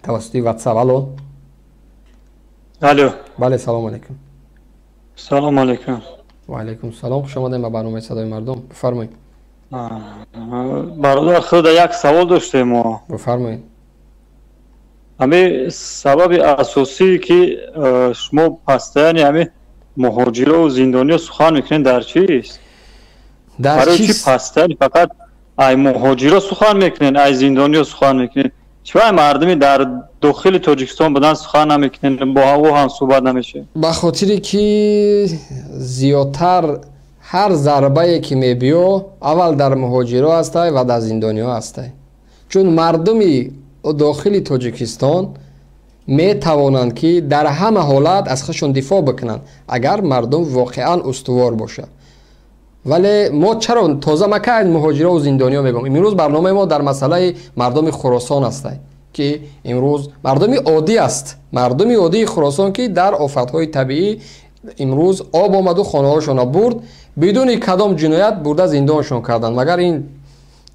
توسط واتساپ. الو الو بله سلام علیکم. سلام علیکم. و علیکم سلام. خوش آمدید به برنامه صدای مردم. بفرمایید. برادر خود یک سوال داشتیم ما. بفرمایید. همه سبب اساسی که شما پستانی همه مهاجرا و زندانیا سخن میکنین در چیست؟ برای چی پستانی فقط ای مهاجرا سخن میکنین ای زندانیا سخن میکنین؟ چرا مردمی در داخل تاجیکستان بدن سخن نمیکنین با او هم صحبت نمیشه؟ به خاطری که زیادتر هر ضربه که میبیو اول در مهاجرا هسته و در زندانیا هسته، چون مردمی داخل تاجیکستان می توانند که در همه حالت از خودشون دفاع بکنند اگر مردم واقعا استوار باشه. ولی ما چرا تازه ما که مهاجرا و زندانیا میگم، امروز برنامه ما در مسئله مردم خراسان است که امروز مردمی عادی است، مردمی عادی خراسان که در آفت‌های طبیعی امروز آب آمد و خانه‌هاشون برد بدون کدام جنایت برده زندانشون کردن، مگر این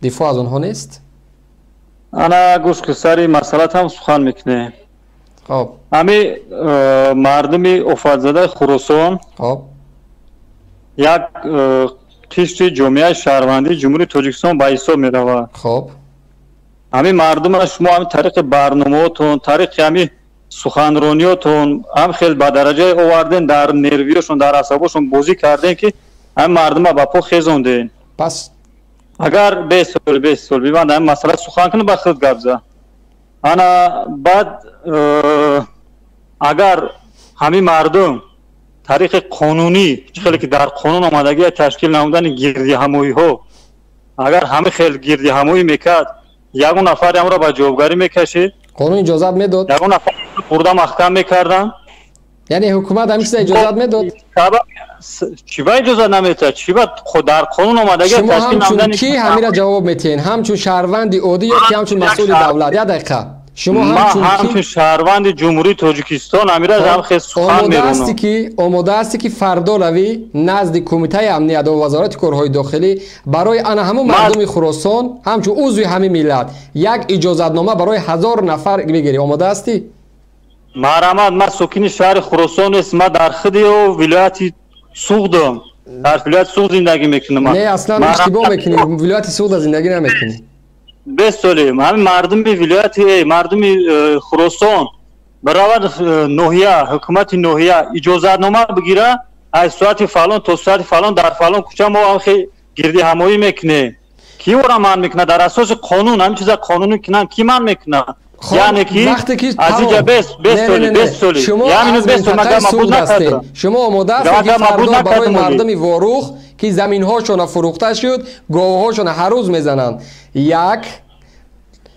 دفاع از اونها نیست؟ انا گوش که سری مسئله هم سخن میکنه. خب همه مردم آفت‌زده خراسان خب یک قشر جامعه شهروندی جمهوری تاجیکستان به حساب می‌رود. خب همه مردم شما هم طریق برنامه‌تون، طریق همه سخنرانیاتون هم خیلی به درجه آوردین، در نرویشون در عصبشون بازی کردین که هم مردم با پا خیزوندین. پس اگر 20 سال بیوند هم مسئله سخن کنه به خود گبزه. انا بعد اگر همه مردم طریق قانونی خیلی که در قانون آمدگی تشکیل نمودن گردی همایی ها اگر همه خیلی گردی همایی میکرد یگون نفر هم را به جوابگاری میکشید، قانون اجازت میداد، یگون نفر برده محکم میکردن، یعنی حکومت همیشه اجازت میداد. چی با اجازت نمیداد؟ چی با خود در قانون آمدگی شما تشکیل همچون نمودن کی همین را جواب میتین؟ همچون شهروند عادی یا که همچون مسئول دولت؟ یا دقیقه شما همچون شهروند جمهوری تاجیکستان امیرا هم خیلی سخن میرونم. آماده استی که فردا روی نزد کمیته امنیت و وزارت کارهای داخلی برای انا همون مردم خراسان همچون عضو همین ملت یک اجازتنامه برای 1000 نفر بگیری؟ آماده استی؟ مرحمت ما ساکن شهر خراسان است، ما در خدی و ولایت سوغدم، در ولایت سوغد زندگی میکنم. نه اصلا اشتباه میکنی، ولایت سوغد زندگی نمیکنی. بسولیم همین مردم ولایت مردم خراسان برابر نوحیه حکومت نوحیه اجازتنامه بگیره از ساعت فلان تا ساعت فلان در فلان کوچه ما هم گردی همایی میکنه. کی اون را من میکنه؟ در اساس قانون همین چیزا قانونی کنن کی من میکنه؟ یعنی که از اینجا بسولی یعنی سوغد هستین شما آماده هستین که فردا برای مردم واروخ که زمین هاشون فروخته شد گاوه هاشون هر روز میزنند یک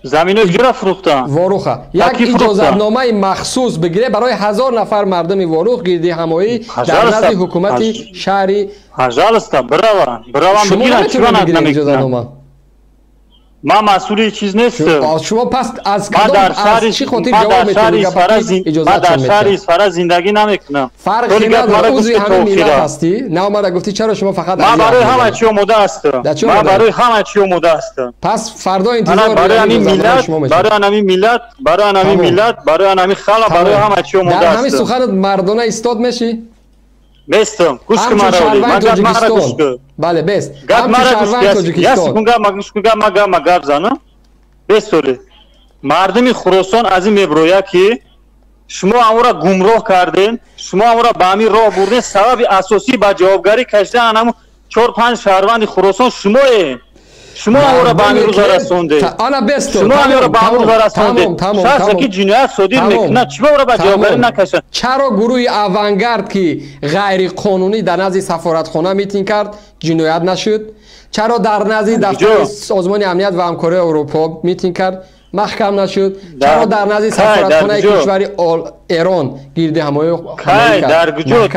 زمین ها کجا فروختن؟ واروخه یک اجازتنامه مخصوص بگیره برای 1000 نفر مردم واروخ گردی همایی در نزد حکومت شهری. هزار است براون بگیرن چرا نمیگیرن؟ ما مسئول چیز نیستم. شما پس از چی خاطر جواب میتونید؟ من در شهر اصفهان زندگی نمیکنم. فرقی نداره عضو همین ملت هستی؟ نه اومده گفتی چرا شما فقط من برای همه چی آماده هستم. من برای همه چی آماده هستم. پس فردا انتظار برای همین ملت، برای همین ملت، برای همین ملت، برای همین خلق، برای همه چی آماده هستم. در همین سخن مردانه استاد میشی؟ بستم گوش که مرا تاجیکستان. بله بست همچون شهروند تاجیکستان مگاب زنم بستولی مردم خراسان از این میبرویا که شما اون گمراه کردین، شما اون به همین راه بردین، سبب اساسی به جوابگاری کشیدن همون 4-5 شهروند خراسان شما اون به همین روز رسوندین. انا بستو شما اون به همین روز رسوندین. شخصی که جنایت صادر میکنه چرا اون به جوابگاری نکشن؟ چرا گروه اونگارد که غیر قانونی در نزد سفارتخانه میتینگ کرد جنایت نشد؟ چرا در نزد دفتر سازمان امنیت و همکاری اروپا میتینگ کرد محکم نشد؟ چرا در نزد سفارتخانه کشور ایران گردی همایی در گجو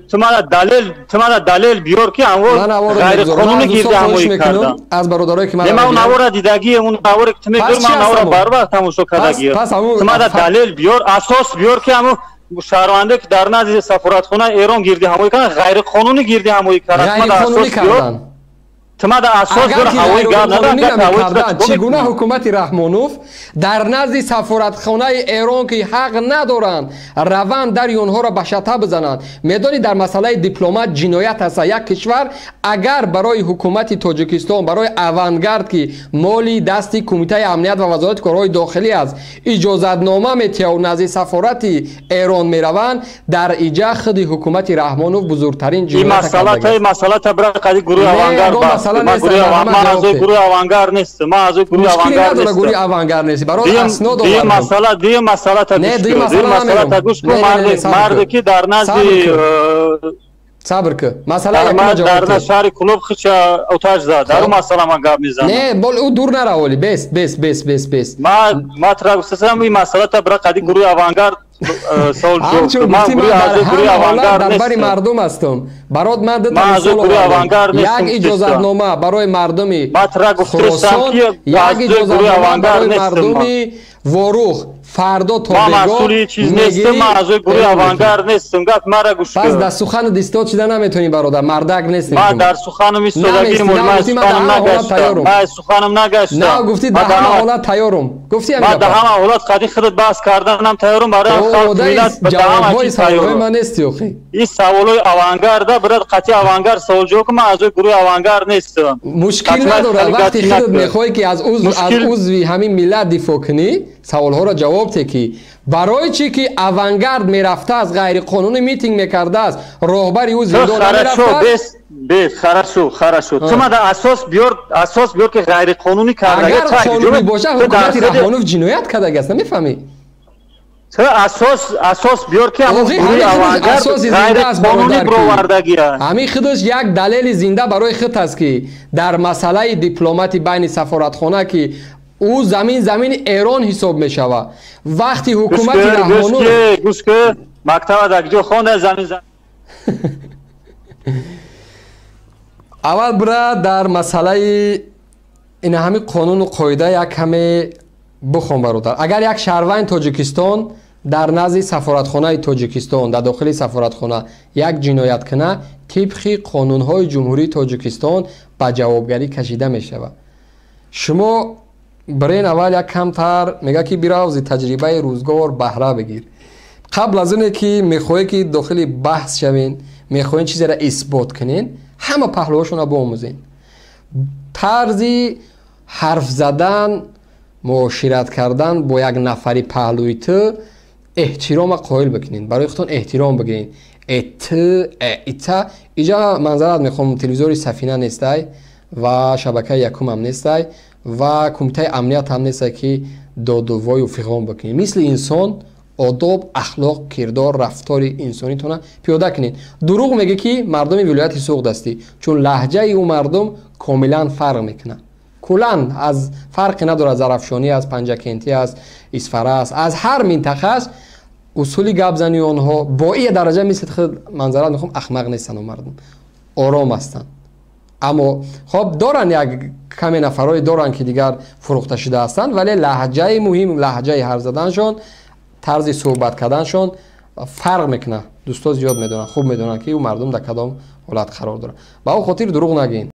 تو ما دلیل بیار که غیر قانونی گردی همایی کردن از برادرایی که من اون نوار دیدگی اون نوار که میگم من نوار بر وقت تماشا کردگی تو ما دلیل بیار اساس بیار که همون شهرونده که در نزد سفارتخانه ایران گردی همایی کردن غیر قانونی گردی همایی کردن. غیر قانونی کردن تما در اساس در هوای گرد ندارد. چگونه حکومت رحمانوف در نزد سفارتخانه ایران که حق ندارند روند در اونها را به شطح بزنند. میدانی در مسئله دیپلمات جنایت است. یک کشور اگر برای حکومت تاجیکستان، برای اوانگارد که مالی دستی کمیته امنیت و وزارت کارهای داخلی است، اجازت نامه میتیه و نزد سفارت ایران میروند، در ایجا خود حکومت رحمانوف بزرگترین جنایت کرده است. مسئله تبرق قضیه گروه اوانگارد ما از گروه اوانگارد نیست. ما از گروه اوانگارد نیست. گروه اوانگارد نیست. برای اسناد آوردم. دیگه مسئله تا گوش کن. مرد که در نزد صبر که مسئله یک در نزد شهر کلوب خش اوتاج زد. در مسئله من گپ میزنم. نه بول او دور نراولی. بس. ما ترا گفتم این مسئله تبرق قضیه گروه اوانگارد سوال جو. ما گروه اوانگارد در بری مردم هستم. برات من دادم سوال یک اجازت نامه برای مردمی خراسان، یک اجازت نامه برای مردمی وروخ فردا تا ما مسئولی چیز نیستم. ما از گروه اوانگارد نیستم. گفت مرا گوش کن. پس در سخن دیستات چیده نمیتونی برادر. مردک نیستی. ما در سخنم ایستادگی ما سخنم نگشتم. نه گفتی در همه حالت تیارم. گفتی ما در همه حالت قدی خودت بحث کردنم تیارم برای خلق ملت. جوابهای سوالهای من نیستی آخی. این سوالای اوانگارد برات قطعی اوانگارد سوال جو که ما از گروه اوانگارد نیستم. مشکل نداره. وقتی خودت میخوای که از عضوی همین ملت دفاع کنی، سوالها را جواب تکی. برای چی که اوانگارد میرفته از غیر قانونی میتینگ میکرده است، راهبر او زندان نمیرفته. خرشو تو ما در اساس بیار که غیر قانونی کرده. اگر قانونی باشه حکومت رحمانوف جنایت کرده است. نمیفهمی؟ تو اساس بیار که همون اوانگارد غیر قانونی برآوردگی است. همین خودش یک دلیل زنده برای خود است که در مسئله دیپلماتی بین سفارتخانه که او زمین ایران حساب می شود. وقتی حکومت رحمانوف گوش که مکتب در جو خانه زمین اول برای در مسئله این همین قانون و قاعده یک کمی بخون برادر. اگر یک شهروند تاجیکستان در نزد سفارتخانه تاجیکستان در داخل سفارتخانه یک جنایت کنه، طبق قانون‌های جمهوری تاجیکستان به جوابگری کشیده می شود. شما برای این اول یک کمتر میگه که بیرا از تجربه روزگار بهره بگیر. قبل از اونه که میخوایی که داخل بحث شوین، میخواین چیزی را اثبات کنین، همه پهلوهاشون را بآموزین. طرزی حرف زدن، معاشرت کردن با یک نفری پهلوی تو احترام قائل بکنین. برای خودتون احترام بگیرین. اینجا منظرت میخوام تلویزیون سفینه نیستی و شبکه یکم هم نیستی و کمیته امنیت هم نیست که دادوای و فقام بکنید. مثل انسان آداب، اخلاق، کردار، رفتار انسانی تونه پیاده کنید. دروغ میگه که مردم ولایت سوق دستی، چون لهجه او مردم کاملا فرق میکنه. کلا از فرق نداره. ظرفشانی از پنجکنتی است، اسفره است، از هر منطقه است. اصولی گپ زنی آنها با این درجه مثل خود منظرت میخوام احمق نیستن و مردم آرام هستن. اما خب دارن یک کمی نفرای دارن که دیگر فروخته شده هستن، ولی لهجه مهم، لهجه حرف زدنشون، طرز صحبت کردنشون فرق میکنه. دوستا زیاد میدونن، خوب میدونن که او مردم در کدام حالت قرار دارن. با او خاطر دروغ نگین.